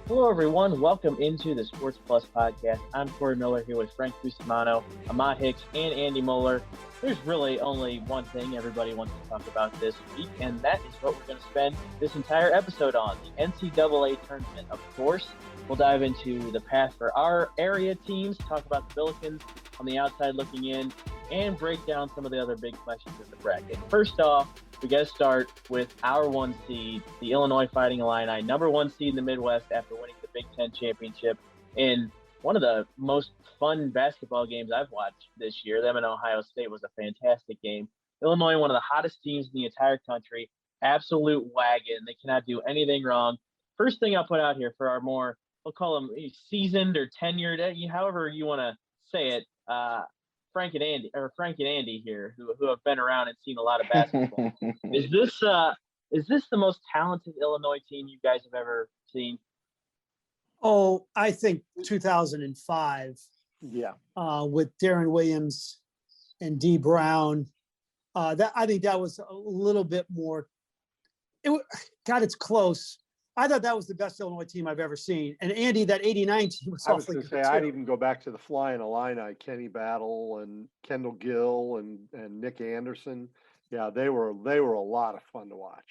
Hello, everyone. Welcome into the Sports Plus podcast. I'm Corey Miller here with Frank Bustamano, Ahmad Hicks, and Andy Moeller. There's really only one thing everybody wants to talk about this week, and that is what we're going to spend this entire episode on, the NCAA tournament. Of course, we'll dive into the path for our area teams, talk about the Billikens on the outside looking in, and break down some of the other big questions in the bracket. First off, we got to start with our one seed, the Illinois Fighting Illini, number one seed in the Midwest after winning the Big Ten championship in one of the most fun basketball games I've watched this year. Them and Ohio State was a fantastic game. Illinois, one of the hottest teams in the entire country, absolute wagon. They cannot do anything wrong. First thing I'll put out here for our more, we'll call them seasoned or tenured, however you want to say it, Frank and Andy here, who have been around and seen a lot of basketball. Is this the most talented Illinois team you guys have ever seen? Oh, I think 2005. Yeah. With Darren Williams and D. Brown. I think that was a little bit more. It's close. I thought that was the best Illinois team I've ever seen. And Andy, that 89 team was awfully good. I'd even go back to the Flying Illini, Kenny Battle and Kendall Gill and Nick Anderson. Yeah, they were a lot of fun to watch.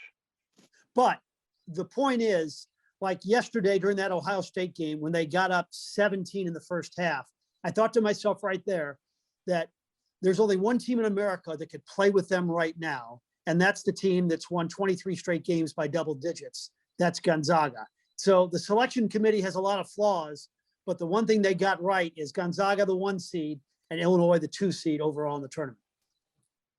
But the point is, like yesterday during that Ohio State game, when they got up 17 in the first half, I thought to myself right there that there's only one team in America that could play with them right now. And that's the team that's won 23 straight games by double digits. That's Gonzaga. So the selection committee has a lot of flaws, but the one thing they got right is Gonzaga, the 1 seed, and Illinois, the 2 seed overall in the tournament.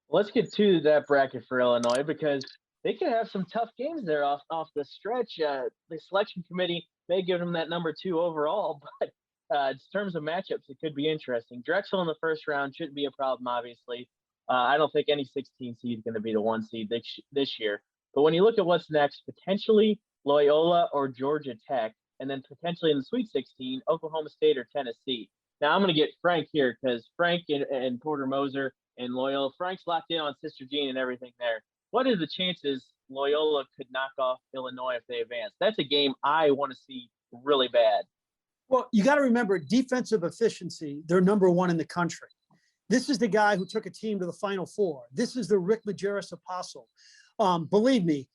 Let's get to that bracket for Illinois because they could have some tough games there off the stretch. The selection committee may give them that number 2 overall, but in terms of matchups, it could be interesting. Drexel in the first round shouldn't be a problem, obviously. I don't think any 16 seed is going to be the 1 seed this year. But when you look at what's next, potentially Loyola or Georgia Tech, and then potentially in the Sweet 16, Oklahoma State or Tennessee. Now I'm going to get Frank here because Frank and Porter Moser and Loyola, Frank's locked in on Sister Jean and everything there. What are the chances Loyola could knock off Illinois if they advance? That's a game I want to see really bad. Well, you got to remember defensive efficiency. They're number 1 in the country. This is the guy who took a team to the Final Four. This is the Rick Majerus apostle. Believe me,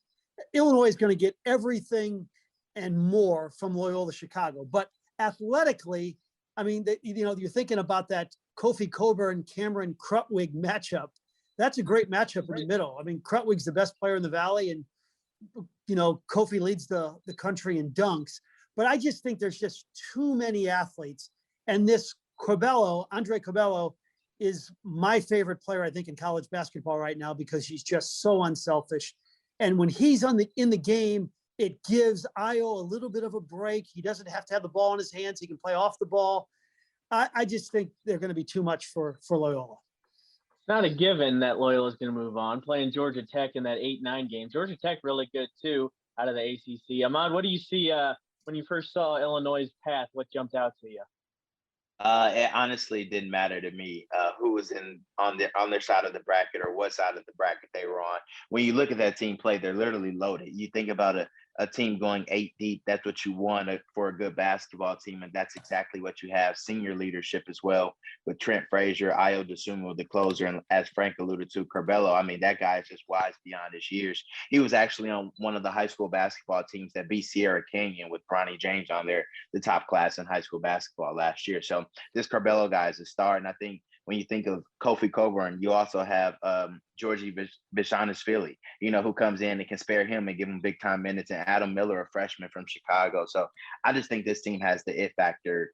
Illinois is going to get everything and more from Loyola Chicago. But athletically, I mean, you're thinking about that Kofi Coburn, Cameron Krutwig matchup. That's a great matchup in the middle. I mean, Krutwig's the best player in the Valley, and Kofi leads the country in dunks. But I just think there's just too many athletes. And this Andre Corbello, is my favorite player, I think, in college basketball right now because he's just so unselfish. And when he's in the game, it gives Io a little bit of a break. He doesn't have to have the ball in his hands. He can play off the ball. I just think they're going to be too much for Loyola. It's not a given that Loyola is going to move on. Playing Georgia Tech in that 8-9 game. Georgia Tech really good, too, out of the ACC. Ahmad, what do you see when you first saw Illinois' path? What jumped out to you? It honestly didn't matter to me who was on their side of the bracket or what side of the bracket they were on. When you look at that team play, they're literally loaded. You think about a team going 8 deep. That's what you want for a good basketball team, and that's exactly what you have. Senior leadership as well with Trent Frazier, Io DeSumo, the closer, and as Frank alluded to, Corbello. I mean, that guy is just wise beyond his years. He was actually on one of the high school basketball teams that beat Sierra Canyon with Bronny James on there, the top class in high school basketball last year. So this Corbello guy is a star, and I think when you think of Kofi Coburn, you also have Georgie Bishanishvili, who comes in and can spare him and give him big time minutes, and Adam Miller, a freshman from Chicago. So I just think this team has the it factor.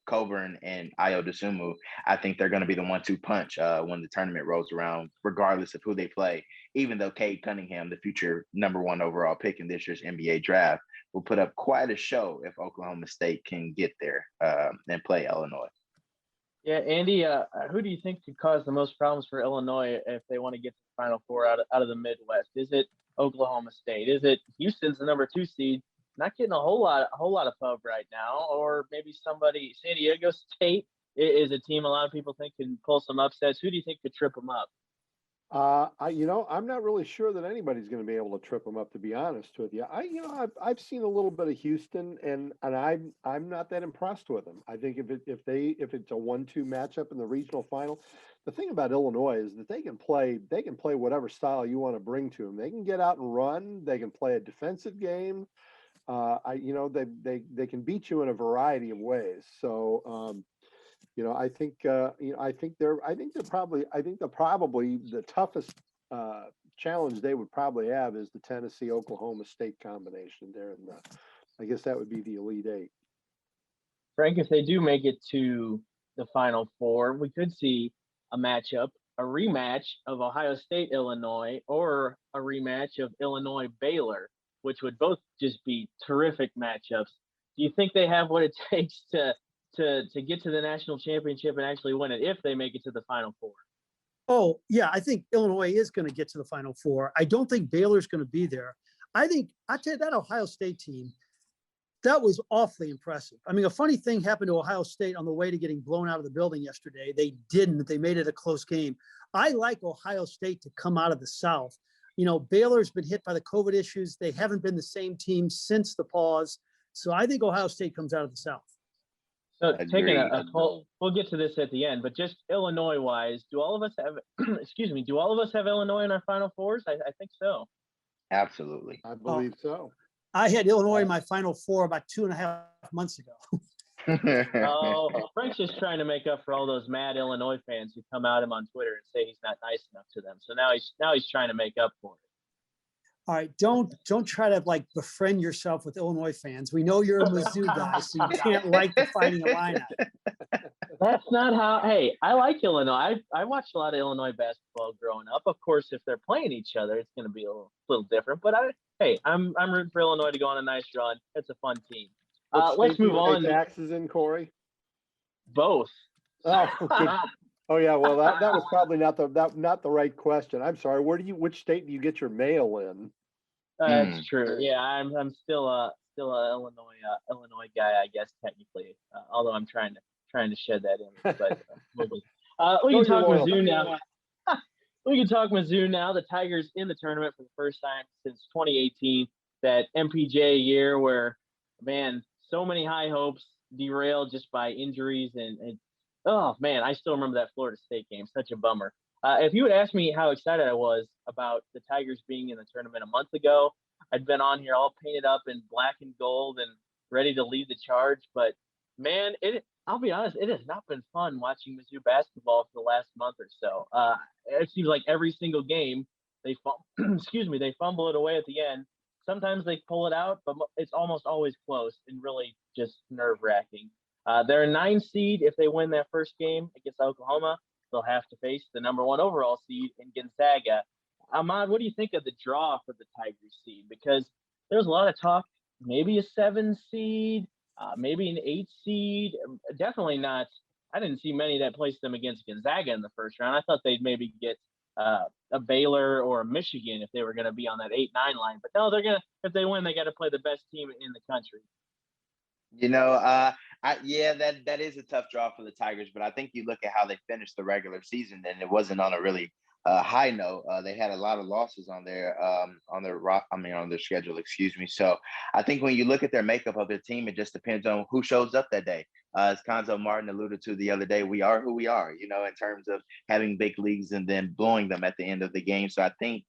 Coburn and Io DeSumo, I think they're going to be the 1-2 punch when the tournament rolls around, regardless of who they play. Even though Cade Cunningham, the future number 1 overall pick in this year's NBA draft, will put up quite a show if Oklahoma State can get there and play Illinois. Yeah, Andy, who do you think could cause the most problems for Illinois if they want to get to the Final Four out of the Midwest? Is it Oklahoma State? Is it Houston's the number 2 seed? Not getting a whole lot of pub right now, or maybe somebody. San Diego State is a team a lot of people think can pull some upsets. Who do you think could trip them up? I'm not really sure that anybody's going to be able to trip them up, to be honest with you. I've seen a little bit of Houston, and I'm not that impressed with them. I think if it's a 1-2 matchup in the regional final, the thing about Illinois is that they can play whatever style you want to bring to them. They can get out and run. They can play a defensive game. They can beat you in a variety of ways. So. I think they're probably the toughest challenge they would probably have is the Tennessee Oklahoma State combination there, and I guess that would be the Elite Eight. Frank, if they do make it to the Final Four, we could see a rematch of Ohio State Illinois, or a rematch of Illinois Baylor, which would both just be terrific matchups. Do you think they have what it takes to get to the national championship and actually win it if they make it to the Final Four? Oh, yeah, I think Illinois is going to get to the Final Four. I don't think Baylor's going to be there. I tell you, that Ohio State team, that was awfully impressive. I mean, a funny thing happened to Ohio State on the way to getting blown out of the building yesterday. They didn't. They made it a close game. I like Ohio State to come out of the South. Baylor's been hit by the COVID issues. They haven't been the same team since the pause. So I think Ohio State comes out of the South. So taking a poll, we'll get to this at the end, but just Illinois-wise, do all of us have, do all of us have Illinois in our Final Fours? I think so. Absolutely. I believe so. I had Illinois in my Final Four about 2.5 months ago. Oh, Frank's just trying to make up for all those mad Illinois fans who come at him on Twitter and say he's not nice enough to them. So now he's trying to make up for it. All right, don't try to befriend yourself with Illinois fans. We know you're a Mizzou guy, so you can't like the Fighting Illini. That's not how. Hey, I like Illinois. I watched a lot of Illinois basketball growing up. Of course, if they're playing each other, it's going to be a little different. But I'm rooting for Illinois to go on a nice run. It's a fun team. Let's move on. Taxes in, Corey? Both. Oh, good. Oh yeah, well that was probably not the right question. I'm sorry. Which state do you get your mail in? That's true. Yeah, I'm still a Illinois guy, I guess technically. Although I'm trying to shed that image. But we can talk Mizzou now. We can talk Mizzou now. The Tigers in the tournament for the first time since 2018. That MPJ year where, man, so many high hopes derailed just by injuries and oh man, I still remember that Florida State game. Such a bummer. If you would ask me how excited I was about the Tigers being in the tournament a month ago, I'd been on here all painted up in black and gold and ready to lead the charge. But man, I'll be honest, it has not been fun watching Mizzou basketball for the last month or so. It seems like every single game they fumble it away at the end. Sometimes they pull it out, but it's almost always close and really just nerve-wracking. They're a 9 seed. If they win that first game against Oklahoma, they'll have to face the number 1 overall seed in Gonzaga. Ahmad, what do you think of the draw for the Tigers seed? Because there's a lot of talk, maybe a 7 seed, maybe an 8 seed. Definitely not. I didn't see many that placed them against Gonzaga in the first round. I thought they'd maybe get a Baylor or a Michigan if they were going to be on that 8-9 line. But no, if they win, they got to play the best team in the country. That is a tough draw for the Tigers, but I think you look at how they finished the regular season, and it wasn't on a really high note. They had a lot of losses on their schedule, excuse me. So I think when you look at their makeup of their team, it just depends on who shows up that day. As Conzo Martin alluded to the other day, we are who we are, in terms of having big leagues and then blowing them at the end of the game. So I think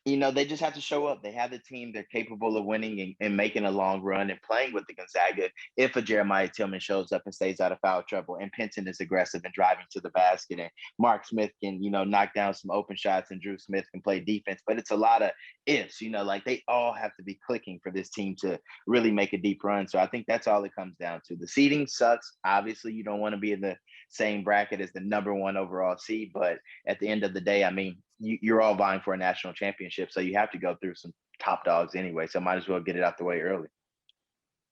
they just have to show up. They have the team. They're capable of winning and making a long run and playing with the Gonzaga if a Jeremiah Tillman shows up and stays out of foul trouble and Penton is aggressive and driving to the basket and Mark Smith can, knock down some open shots and Drew Smith can play defense. But it's a lot of ifs, they all have to be clicking for this team to really make a deep run. So I think that's all it comes down to. The seeding sucks. Obviously, you don't want to be in the same bracket as the number 1 overall seed. But at the end of the day, I mean, you're all vying for a national championship, so you have to go through some top dogs anyway. So might as well get it out the way early.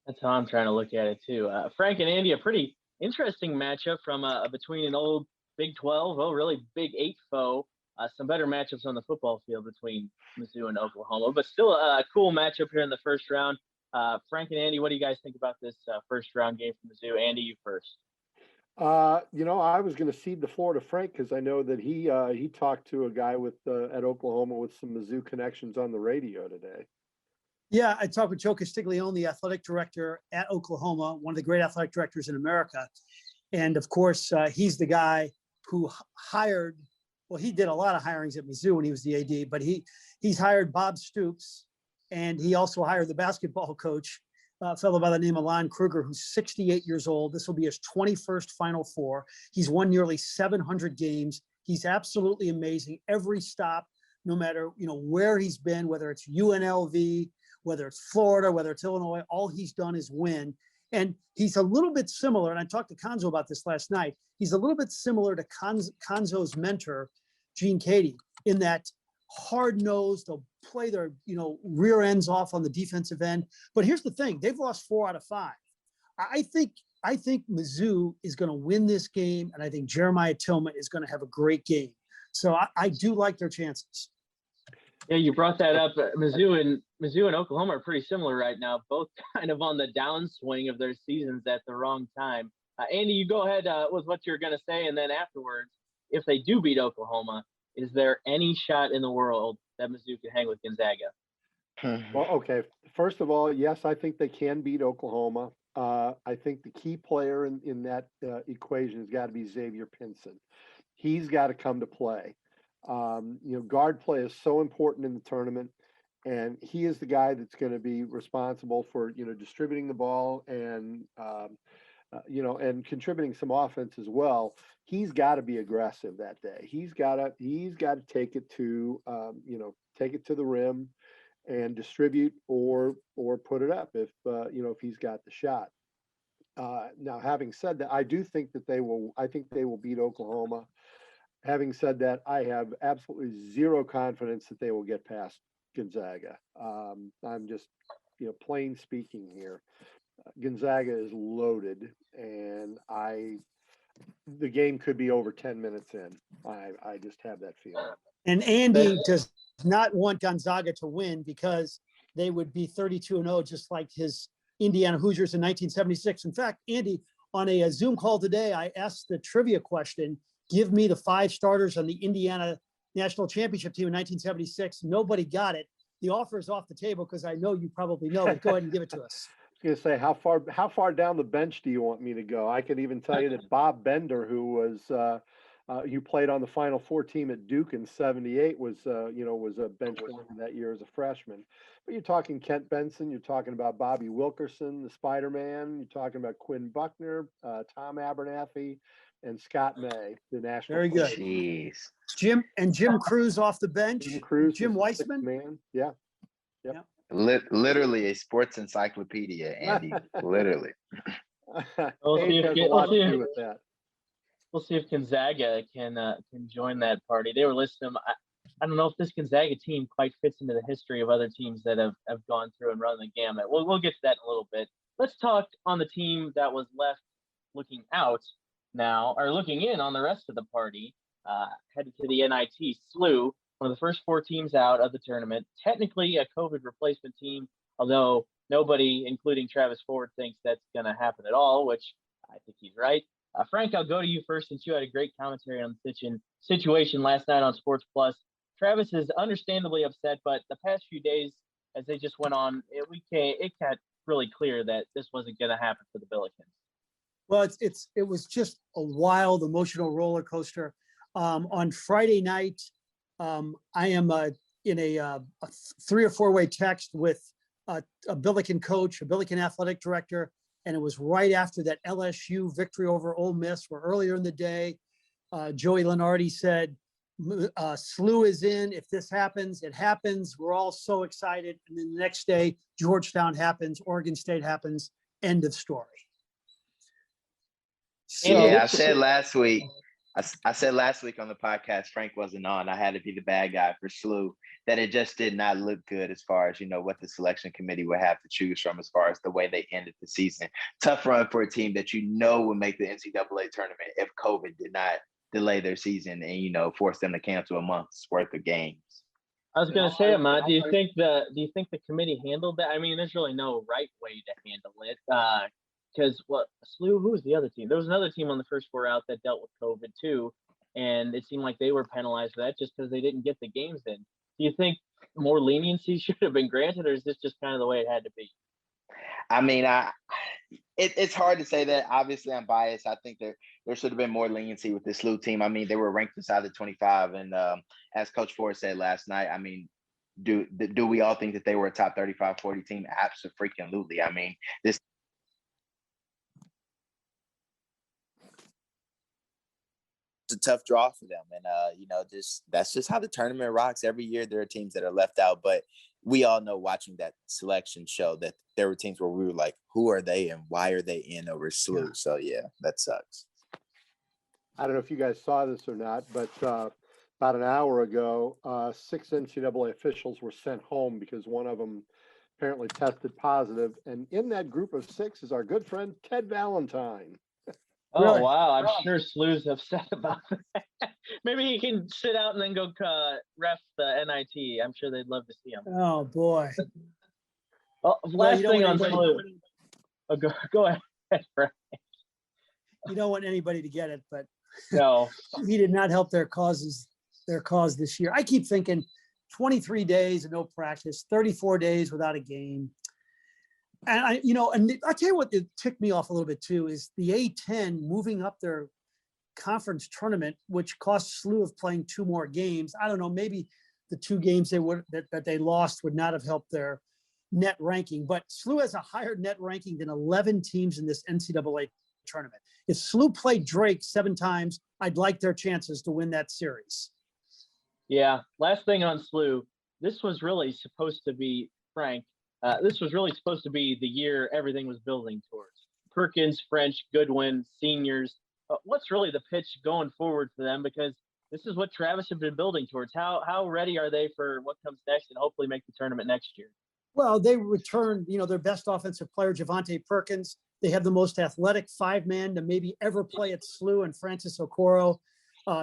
That's how I'm trying to look at it too. Frank and Andy, a pretty interesting matchup from between an old Big 12, really Big 8 foe. Some better matchups on the football field between Mizzou and Oklahoma, but still a cool matchup here in the first round. Frank and Andy, what do you guys think about this first round game from Mizzou? Andy, you first. I was going to cede the floor to Frank because I know that he talked to a guy with at Oklahoma with some Mizzou connections on the radio today. Yeah, I talked with Joe Castiglione, the athletic director at Oklahoma, one of the great athletic directors in America. And of course, he's the guy who hired, well, he did a lot of hirings at Mizzou when he was the AD, but he's hired Bob Stoops, and he also hired the basketball coach, a fellow by the name of Lon Kruger, who's 68 years old. This will be his 21st Final Four. He's won nearly 700 games. He's absolutely amazing. Every stop, no matter where he's been, whether it's UNLV, whether it's Florida, whether it's Illinois, all he's done is win. And he's a little bit similar, and I talked to Konzo about this last night. He's a little bit similar to Konzo's mentor, Gene Cady, in that hard-nosed, they'll play their rear ends off on the defensive end. But here's the thing, they've lost 4 out of 5. I think Mizzou is going to win this game, and I think Jeremiah Tillman is going to have a great game. So I do like their chances. Yeah, you brought that up. Mizzou and Oklahoma are pretty similar right now, both kind of on the downswing of their seasons at the wrong time. Andy, you go ahead with what you're going to say, and then afterwards, if they do beat Oklahoma, is there any shot in the world that Mizzou can hang with Gonzaga? Well, okay. First of all, yes, I think they can beat Oklahoma. I think the key player in that equation has got to be Xavier Pinson. He's got to come to play. Guard play is so important in the tournament, and he is the guy that's going to be responsible for distributing the ball and and contributing some offense as well. He's got to be aggressive that day. He's got to take it to the rim and distribute or put it up if he's got the shot. Now, having said that, I do think that I think they will beat Oklahoma. Having said that, I have absolutely zero confidence that they will get past Gonzaga. I'm just, plain speaking here. Gonzaga is loaded, and the game could be over 10 minutes in. I just have that feeling. And Andy does not want Gonzaga to win because they would be 32-0, just like his Indiana Hoosiers in 1976. In fact, Andy, on a Zoom call today, I asked the trivia question, give me the 5 starters on the Indiana national championship team in 1976. Nobody got it. The offer is off the table because I know you probably know it. Go ahead and give it to us. I was going to say, how far down the bench do you want me to go? I could even tell you that Bob Bender, who was who played on the Final Four team at Duke in '78, was a bench warmer that year as a freshman. But you're talking Kent Benson, you're talking about Bobby Wilkerson, the Spider-Man, you're talking about Quinn Buckner, Tom Abernathy, and Scott May, the national. Very good. Jeez. Jim Cruz off the bench. Jim Weissman. Man, yeah. Yep. Literally a sports encyclopedia, Andy. Literally. We'll see has a lot to do with that. We'll see if Gonzaga can join that party. They were listing them. I don't know if this Gonzaga team quite fits into the history of other teams that have gone through and run the gamut. We'll get to that in a little bit. Let's talk on the team that was left looking out now, or looking in on the rest of the party, headed to the NIT. SLU, one of the first 4 teams out of the tournament, technically a COVID replacement team, although nobody, including Travis Ford, thinks that's going to happen at all, which I think he's right. Frank, I'll go to you first since you had a great commentary on the situation last night on Sports Plus. Travis is understandably upset, but the past few days, as they just went on, it got really clear that this wasn't going to happen for the Billikens. Well, it was just a wild emotional roller coaster. On Friday night, I am in a 3 or 4 way text with a Billiken coach, a Billiken athletic director, and it was right after that LSU victory over Ole Miss, where earlier in the day, Joey Lenardi said, SLU is in. If this happens, it happens. We're all so excited. And then the next day, Georgetown happens, Oregon State happens. End of story. So, yeah, I said last week on the podcast, Frank wasn't on. I had to be the bad guy for SLU, that it just did not look good as far as, what the selection committee would have to choose from as far as the way they ended the season. Tough run for a team that would make the NCAA tournament if COVID did not delay their season and, force them to cancel a month's worth of games. I was going to say, Ahmad, do you think the committee handled that? I mean, there's really no right way to handle it. because what SLU? Who was the other team? There was another team on the first four out that dealt with COVID too, and it seemed like they were penalized for that just because they didn't get the games in. Do you think more leniency should have been granted, or is this just kind of the way it had to be? I mean, it's hard to say that. Obviously, I'm biased. I think there should have been more leniency with this SLU team. I mean, they were ranked inside the 25, and as Coach Ford said last night, I mean, do we all think that they were a top 35, 40 team? Absolutely. I mean, this a tough draw for them, and that's just how the tournament rocks. Every year there are teams that are left out, but we all know watching that selection show that there were teams where we were like, who are they and why are they in over SLU? Yeah. So yeah, that sucks. I don't know if you guys saw this or not, but about an hour ago, 6 NCAA officials were sent home because one of them apparently tested positive, and in that group of 6 is our good friend Ted Valentine. Oh, really? Wow. I'm sure SLU's upset about that. Maybe he can sit out and then go ref the NIT. I'm sure they'd love to see him. Oh, boy. Last thing on SLU. Oh, go ahead, Frank. You don't want anybody to get it, but no, he did not help their cause this year. I keep thinking 23 days of no practice, 34 days without a game. And I'll tell you what ticked me off a little bit too is the A10 moving up their conference tournament, which cost SLU of playing 2 more games. I don't know, maybe the 2 games that they lost would not have helped their net ranking, but SLU has a higher net ranking than 11 teams in this NCAA tournament. If SLU played Drake 7 times, I'd like their chances to win that series. Yeah. Last thing on SLU, this was really supposed to be, Frank, this was really supposed to be the year everything was building towards. Perkins, French, Goodwin, seniors. What's really the pitch going forward for them? Because this is what Travis had been building towards. How ready are they for what comes next and hopefully make the tournament next year? Well, they returned, their best offensive player, Javante Perkins. They have the most athletic 5-man to maybe ever play at SLU, and Francis Okoro.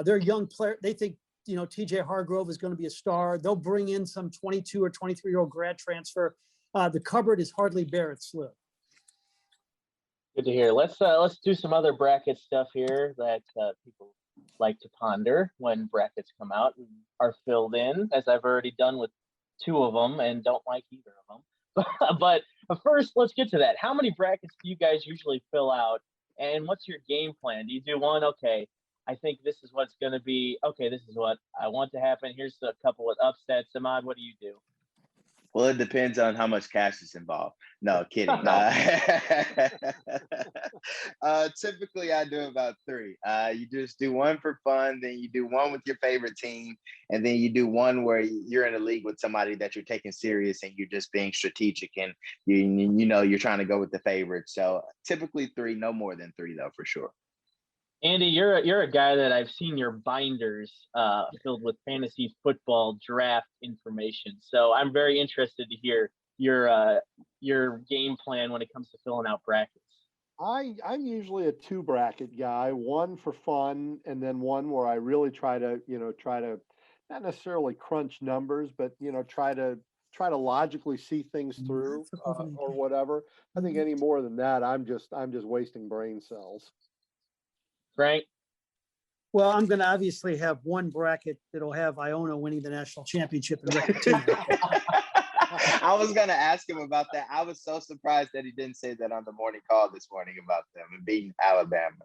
Their young player, they think, TJ Hargrove is going to be a star. They'll bring in some 22 or 23-year-old grad transfer. The cupboard is hardly bare at SLU. Good to hear. Let's do some other bracket stuff here that people like to ponder when brackets come out and are filled in, as I've already done with 2 of them and don't like either of them. But first, let's get to that. How many brackets do you guys usually fill out, and what's your game plan? Do you do one? Okay, I think this is what's going to be. Okay, this is what I want to happen. Here's a couple of upsets. Ahmad, what do you do? Well, it depends on how much cash is involved. No, kidding. Typically, I do about 3. You just do one for fun, then you do one with your favorite team, and then you do one where you're in a league with somebody that you're taking serious and you're just being strategic and you're trying to go with the favorite. So typically 3, no more than 3 though, for sure. Andy, you're a guy that I've seen your binders filled with fantasy football draft information. So I'm very interested to hear your game plan when it comes to filling out brackets. I'm usually a 2 bracket guy, one for fun, and then one where I really try to not necessarily crunch numbers, but try to logically see things through or whatever. I think any more than that, I'm just wasting brain cells. Frank? Well, I'm going to obviously have one bracket that'll have Iona winning the national championship in record team. I was going to ask him about that. I was so surprised that he didn't say that on the morning call this morning about them and beating Alabama.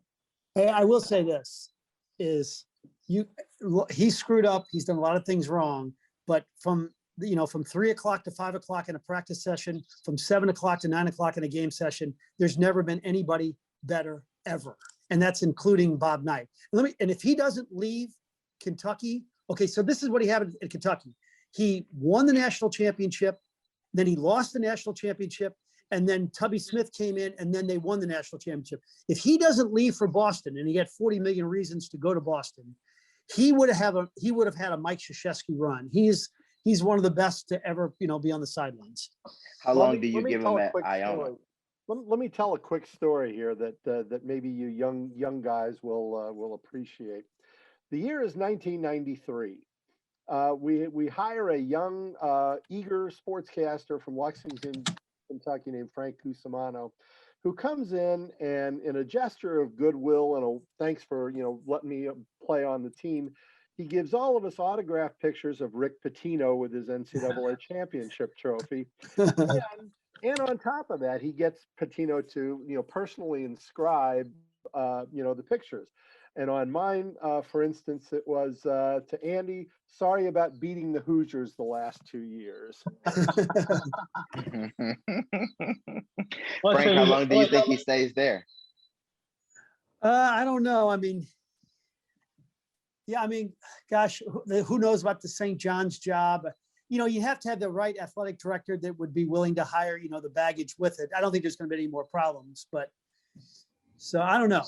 Hey, I will say this is he screwed up. He's done a lot of things wrong, but from 3 o'clock to 5 o'clock in a practice session, from 7 o'clock to 9 o'clock in a game session, there's never been anybody better ever. And that's including Bob Knight. And if he doesn't leave Kentucky, okay, so this is what he had in Kentucky. He won the national championship, then he lost the national championship, and then Tubby Smith came in, and then they won the national championship. If he doesn't leave for Boston, and he had 40 million reasons to go to Boston, he would have had a Mike Krzyzewski run. He's one of the best to ever be on the sidelines. How long do you give him at Iona? Let me tell a quick story here that maybe you young guys will appreciate. The year is 1993. We hire a young, eager sportscaster from Lexington, Kentucky, named Frank Cusimano, who comes in a gesture of goodwill and a thanks for, letting me play on the team. He gives all of us autographed pictures of Rick Pitino with his NCAA championship trophy. And on top of that, he gets Pitino to, personally inscribe, the pictures. And on mine, for instance, it was to Andy, sorry about beating the Hoosiers the last 2 years. Well, Frank, how long do you think he stays there? I don't know. I mean, gosh, who knows about the St. John's job? You have to have the right athletic director that would be willing to hire, the baggage with it. I don't think there's going to be any more problems, so I don't know.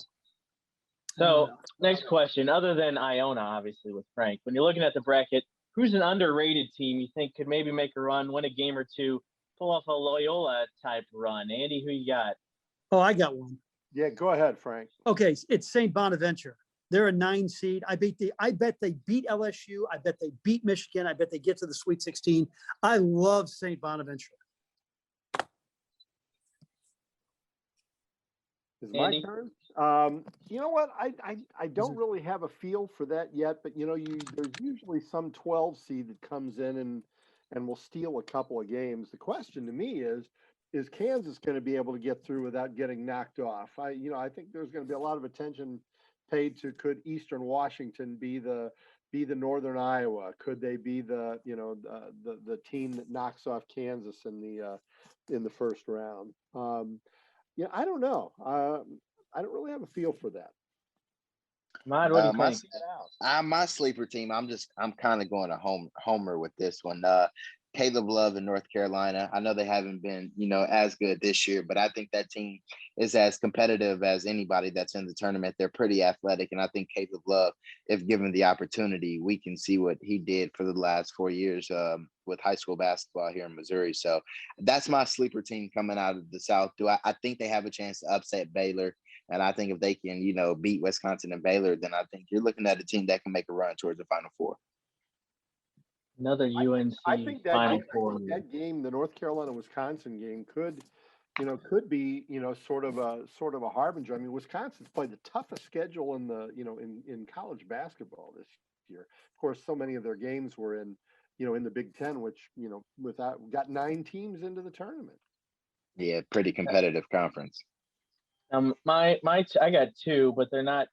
So next question, other than Iona, obviously with Frank, when you're looking at the bracket, who's an underrated team you think could maybe make a run, win a game or two, pull off a Loyola type run? Andy, who you got? Oh, I got one. Yeah, go ahead, Frank. Okay, it's St. Bonaventure. They're a 9 seed. I bet they beat LSU. I bet they beat Michigan. I bet they get to the Sweet 16. I love St. Bonaventure. Is my turn? You know what? I don't really have a feel for that yet, but there's usually some 12 seed that comes in and will steal a couple of games. The question to me is Kansas going to be able to get through without getting knocked off? I think there's going to be a lot of attention paid to, could Eastern Washington be the Northern Iowa? Could they be the team that knocks off Kansas in the first round? I don't know. I don't really have a feel for that. What do you think? My sleeper team, I'm kind of going to homer with this one. Caleb Love in North Carolina. I know they haven't been, as good this year, but I think that team is as competitive as anybody that's in the tournament. They're pretty athletic, and I think Caleb Love, if given the opportunity, we can see what he did for the last 4 years with high school basketball here in Missouri. So that's my sleeper team coming out of the South. I think they have a chance to upset Baylor. And I think if they can, beat Wisconsin and Baylor, then I think you're looking at a team that can make a run towards the Final Four. Another UNC Final Four. That game, the North Carolina-Wisconsin game, could be, sort of a harbinger. I mean, Wisconsin's played the toughest schedule in college basketball this year. Of course, so many of their games were in the Big Ten, which, got 9 teams into the tournament. Yeah, pretty competitive conference. I got 2, but they're not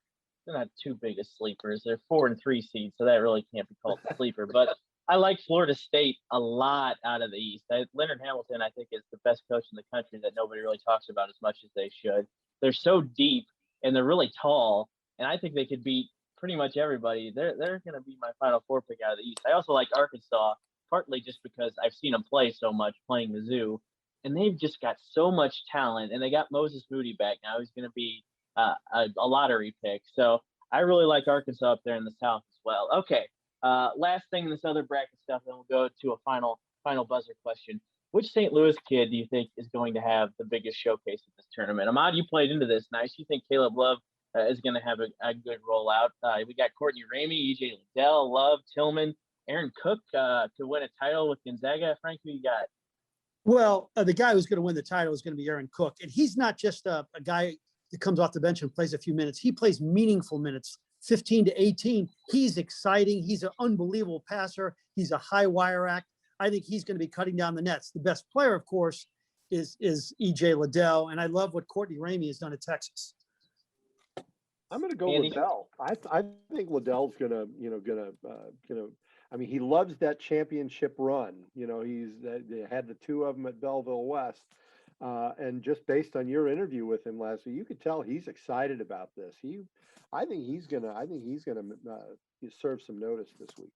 too big of sleepers. They're 4 and 3 seeds, so that really can't be called a sleeper. But I like Florida State a lot out of the East. Leonard Hamilton, I think, is the best coach in the country that nobody really talks about as much as they should. They're so deep and they're really tall, and I think they could beat pretty much everybody. They're going to be my Final Four pick out of the East. I also like Arkansas, partly just because I've seen them play so much playing Mizzou, and they've just got so much talent. And they got Moses Moody back now. He's going to be a lottery pick. So I really like Arkansas up there in the South as well. Okay. Last thing in this other bracket stuff, then we'll go to a final buzzer question. Which St. Louis kid do you think is going to have the biggest showcase at this tournament? Ahmad, you played into this. Nice. You think Caleb Love is going to have a good rollout? We got Courtney Ramey, E.J. Liddell, Love, Tillman, Aaron Cook to win a title with Gonzaga. Frank, who you got? Well, the guy who's going to win the title is going to be Aaron Cook. And he's not just a guy that comes off the bench and plays a few minutes. He plays meaningful minutes. 15 to 18. He's exciting. He's an unbelievable passer. He's a high wire act. I think he's going to be cutting down the nets. The best player, of course, is E.J. Liddell. And I love what Courtney Ramey has done at Texas. I'm going to go Liddell. I think Liddell's going to, I mean, he loves that championship run. They had the 2 of them at Belleville West. And just based on your interview with him last week, you could tell he's excited about this. I think he's gonna serve some notice this week.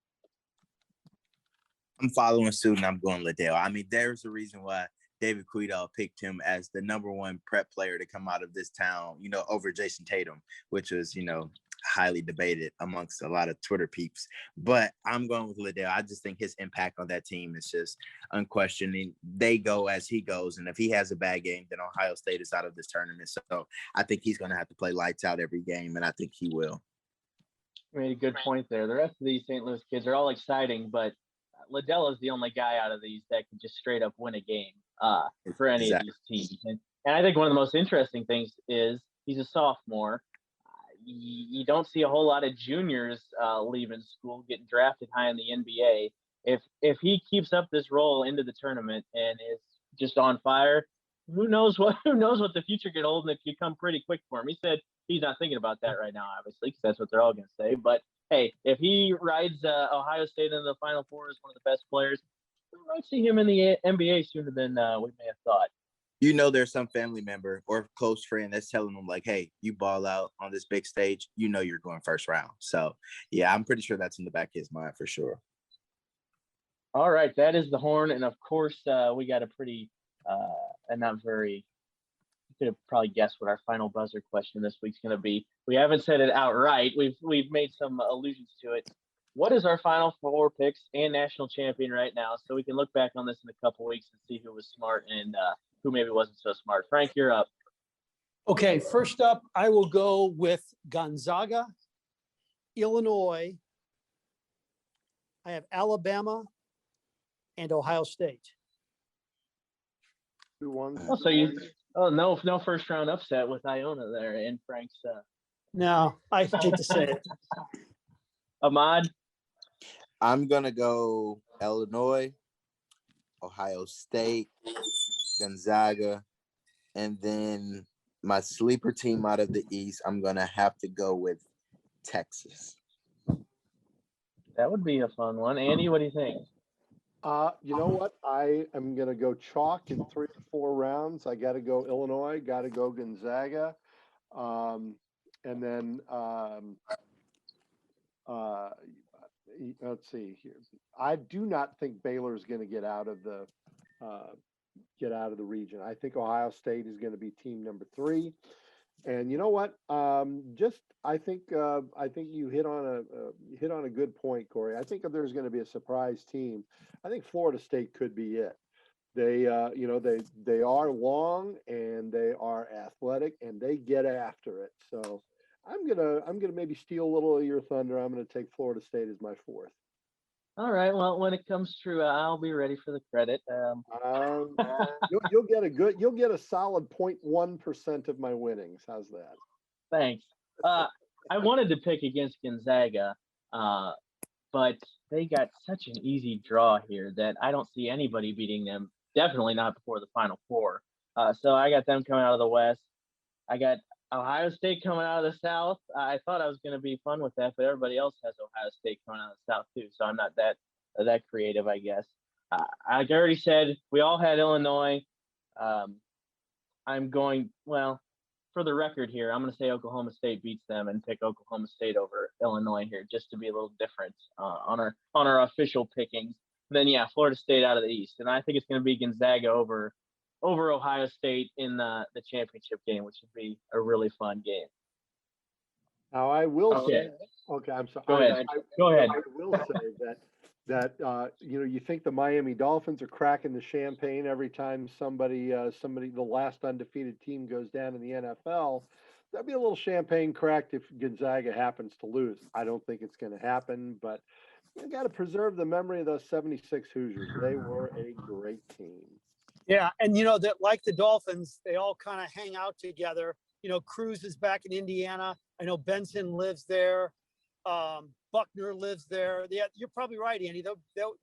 I'm following suit and I'm going Liddell. I mean, there's a reason why David Quidall picked him as the #1 prep player to come out of this town, over Jason Tatum, which was, highly debated amongst a lot of Twitter peeps. But I'm going with Liddell. I just think his impact on that team is just unquestioning. They go as he goes. And if he has a bad game, then Ohio State is out of this tournament. So I think he's going to have to play lights out every game, and I think he will. You made a good point there. The rest of these St. Louis kids are all exciting, but Liddell is the only guy out of these that can just straight up win a game for any of these teams. And I think one of the most interesting things is he's a sophomore. You don't see a whole lot of juniors leaving school, getting drafted high in the NBA. If he keeps up this role into the tournament and is just on fire, who knows what the future could hold, and it could come pretty quick for him. He said he's not thinking about that right now, obviously, because that's what they're all going to say. But hey, if he rides Ohio State into the Final Four as one of the best players, we might see him in the NBA sooner than we may have thought. You know, there's some family member or close friend that's telling them like, hey, you ball out on this big stage, you know you're going first round. So, yeah, I'm pretty sure that's in the back of his mind for sure. All right, that is the horn. And, of course, we got a pretty and not very – you could have probably guessed what our final buzzer question this week's going to be. We haven't said it outright. We've made some allusions to it. What is our Final Four picks and national champion right now, so we can look back on this in a couple weeks and see who was smart and who maybe wasn't so smart. Frank, you're up. Okay, first up, I will go with Gonzaga, Illinois. I have Alabama and Ohio State. Who won? No first round upset with Iona there in Frank's. No, I hate to say it. Ahmad. I'm going to go Illinois, Ohio State, Gonzaga, and then my sleeper team out of the East, I'm going to have to go with Texas. That would be a fun one. Andy, what do you think? You know what? I am going to go chalk in 3 or 4 rounds. I got to go Illinois, got to go Gonzaga. And then let's see here. I do not think Baylor is going to get out of the region. I think Ohio State is going to be team number 3. And you know what? I think you hit on a good point, Corey. I think if there's going to be a surprise team, I think Florida State could be it. They they are long and they are athletic and they get after it. So I'm gonna maybe steal a little of your thunder. I'm gonna take Florida State as my 4th. All right. Well, when it comes through, I'll be ready for the credit. You'll get a solid 0.1% of my winnings. How's that? Thanks. I wanted to pick against Gonzaga, but they got such an easy draw here that I don't see anybody beating them. Definitely not before the Final Four. So I got them coming out of the West. I got Ohio State coming out of the South. I thought I was going to be fun with that, but everybody else has Ohio State coming out of the South too. So I'm not that creative, I guess. Like I already said, we all had Illinois. I'm going, well, for the record here, I'm going to say Oklahoma State beats them and pick Oklahoma State over Illinois here, just to be a little different on our official pickings. And then yeah, Florida State out of the East, and I think it's going to be Gonzaga over Ohio State in the championship game, which would be a really fun game. Now I will say, okay, I'm sorry. Go ahead. I will say that you think the Miami Dolphins are cracking the champagne every time somebody, the last undefeated team goes down in the NFL. That'd be a little champagne cracked if Gonzaga happens to lose. I don't think it's going to happen, but you got to preserve the memory of those 76 Hoosiers. They were a great team. Yeah, and that like the Dolphins, they all kind of hang out together. Cruz is back in Indiana. I know Benson lives there. Buckner lives there. Yeah, you're probably right, Andy.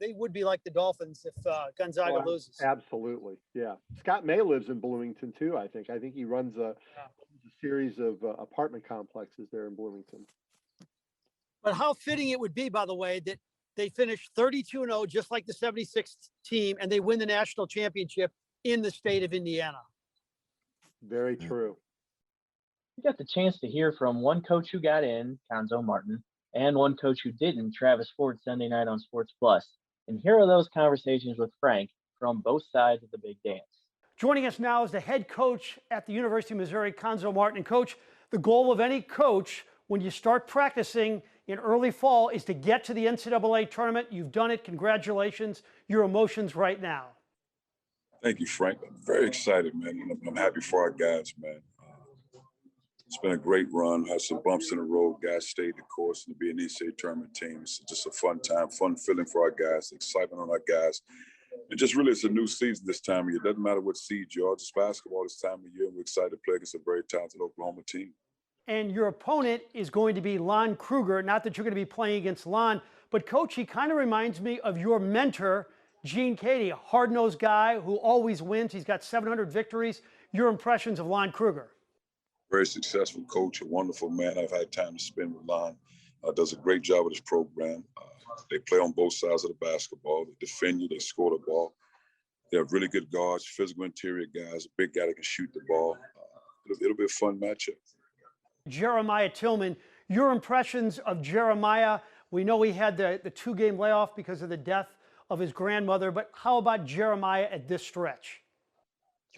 They would be like the Dolphins if Gonzaga loses. Absolutely, yeah. Scott May lives in Bloomington too. I think he runs a series of apartment complexes there in Bloomington. But how fitting it would be, by the way, that they finish 32-0, just like the 76th team, and they win the national championship in the state of Indiana. Very true. We got the chance to hear from one coach who got in, Conzo Martin, and one coach who didn't, Travis Ford, Sunday night on Sports Plus. And here are those conversations with Frank from both sides of the big dance. Joining us now is the head coach at the University of Missouri, Conzo Martin. And Coach, the goal of any coach when you start practicing in early fall is to get to the NCAA tournament. You've done it. Congratulations. Your emotions right now. Thank you, Frank. I'm very excited, man. I'm happy for our guys, man. It's been a great run. Had some bumps in the road. Guys stayed the course, and to be an NCAA tournament team, it's just a fun time, fun feeling for our guys, excitement on our guys. And just really, it's a new season this time of year. It doesn't matter what seed you are, just basketball this time of year. And we're excited to play against a very talented Oklahoma team. And your opponent is going to be Lon Kruger. Not that you're going to be playing against Lon, but Coach, he kind of reminds me of your mentor, Gene Cady, a hard-nosed guy who always wins. He's got 700 victories. Your impressions of Lon Kruger? Very successful coach, a wonderful man. I've had time to spend with Lon. Does a great job with his program. They play on both sides of the basketball. They defend you. They score the ball. They have really good guards, physical interior guys, a big guy that can shoot the ball. It'll be a fun matchup. Jeremiah Tillman, your impressions of Jeremiah? We know he had the 2-game layoff because of the death of his grandmother, but how about Jeremiah at this stretch?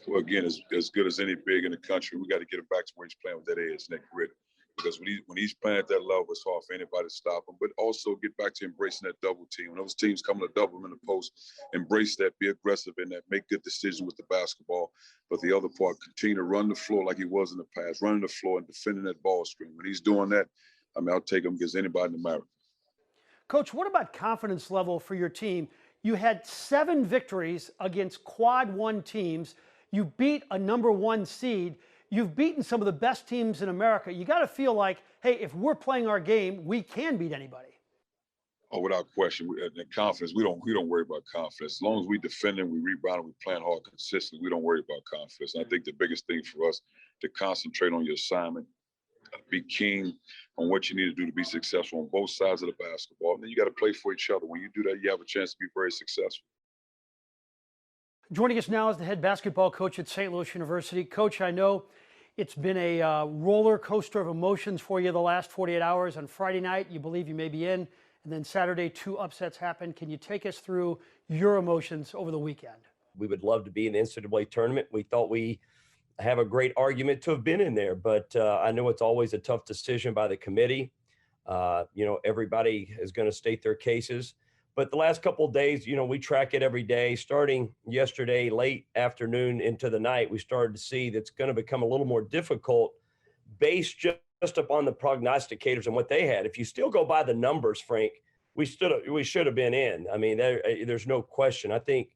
Well, again, as good as any big in the country, we got to get him back to where he's playing with that edge and that grit. Because when he's playing at that level, it's hard for anybody to stop him. But also get back to embracing that double team. When those teams come to double him in the post, embrace that, be aggressive in that, make good decisions with the basketball. But the other part, continue to run the floor like he was in the past, running the floor and defending that ball screen. When he's doing that, I mean, I'll take him against anybody in the marathon. Coach, what about confidence level for your team? You had 7 victories against quad 1 teams. You beat a number 1 seed. You've beaten some of the best teams in America. You got to feel like, hey, if we're playing our game, we can beat anybody. Oh, without question. And confidence, we don't worry about confidence. As long as we defending, we rebounding, we playing hard consistently, we don't worry about confidence. And I think the biggest thing for us to concentrate on your assignment, be keen on what you need to do to be successful on both sides of the basketball. And then you got to play for each other. When you do that, you have a chance to be very successful. Joining us now is the head basketball coach at St. Louis University. Coach, I know it's been a roller coaster of emotions for you the last 48 hours. On Friday night, you believe you may be in, and then Saturday, 2 upsets happened. Can you take us through your emotions over the weekend? We would love to be in the NCAA tournament. We thought we have a great argument to have been in there, but I know it's always a tough decision by the committee. Everybody is going to state their cases. But the last couple of days, we track it every day. Starting yesterday, late afternoon into the night, we started to see that's going to become a little more difficult based just upon the prognosticators and what they had. If you still go by the numbers, Frank, we should have been in. I mean, there's no question. I think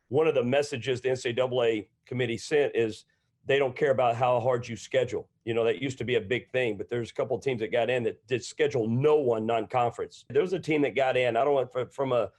one of the messages the NCAA committee sent is they don't care about how hard you schedule. That used to be a big thing, but there's a couple of teams that got in that did schedule no one non-conference. There was a team that got in, I don't know, from a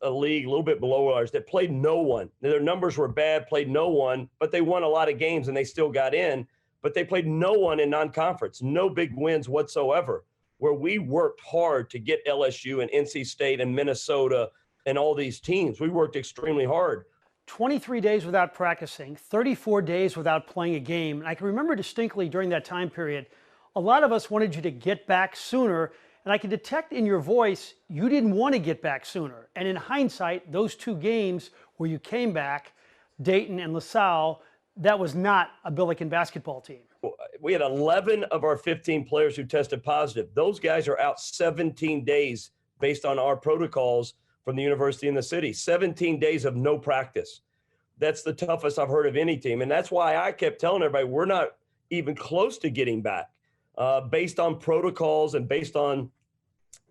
league a little bit below ours that played no one. Their numbers were bad, played no one, but they won a lot of games and they still got in, but they played no one in non-conference, no big wins whatsoever, where we worked hard to get LSU and NC State and Minnesota and all these teams. We worked extremely hard. 23 days without practicing, 34 days without playing a game. And I can remember distinctly during that time period, a lot of us wanted you to get back sooner. And I could detect in your voice, you didn't want to get back sooner. And in hindsight, those 2 games where you came back, Dayton and LaSalle, that was not a Billiken basketball team. We had 11 of our 15 players who tested positive. Those guys are out 17 days based on our protocols from the university in the city. 17 days of no practice. That's the toughest I've heard of any team. And that's why I kept telling everybody we're not even close to getting back based on protocols and based on,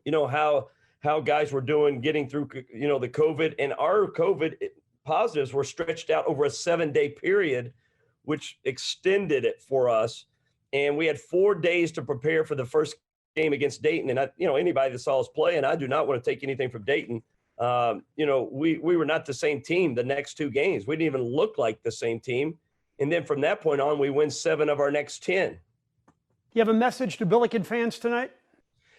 how guys were doing, getting through, the COVID. And our COVID positives were stretched out over a 7-day period, which extended it for us. And we had 4 days to prepare for the first game against Dayton. And anybody that saw us play, and I do not want to take anything from Dayton, we were not the same team the next 2 games. We didn't even look like the same team. And then from that point on, we win 7 of our next 10. You have a message to Billiken fans tonight?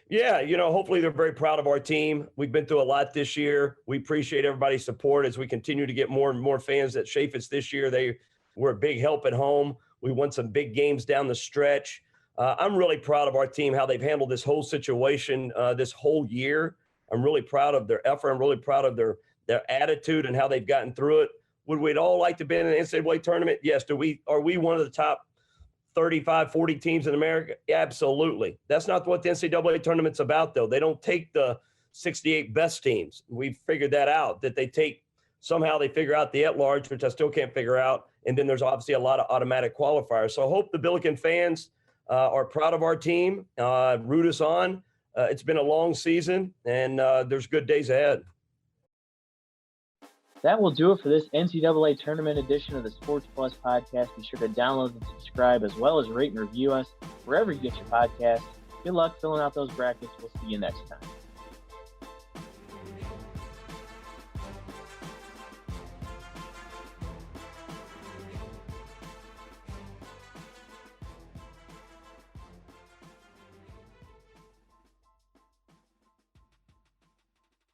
Yeah, hopefully they're very proud of our team. We've been through a lot this year. We appreciate everybody's support as we continue to get more and more fans at Chaffetz this year. They were a big help at home. We won some big games down the stretch. I'm really proud of our team, how they've handled this whole situation this whole year. I'm really proud of their effort. I'm really proud of their attitude and how they've gotten through it. Would we all like to be in an NCAA tournament? Yes. Are we one of the top 35, 40 teams in America? Absolutely. That's not what the NCAA tournament's about, though. They don't take the 68 best teams. We've figured that out, that they figure out the at-large, which I still can't figure out. And then there's obviously a lot of automatic qualifiers. So I hope the Billiken fans are proud of our team, root us on. It's been a long season, and there's good days ahead. That will do it for this NCAA tournament edition of the Sports Plus podcast. Be sure to download and subscribe, as well as rate and review us wherever you get your podcasts. Good luck filling out those brackets. We'll see you next time.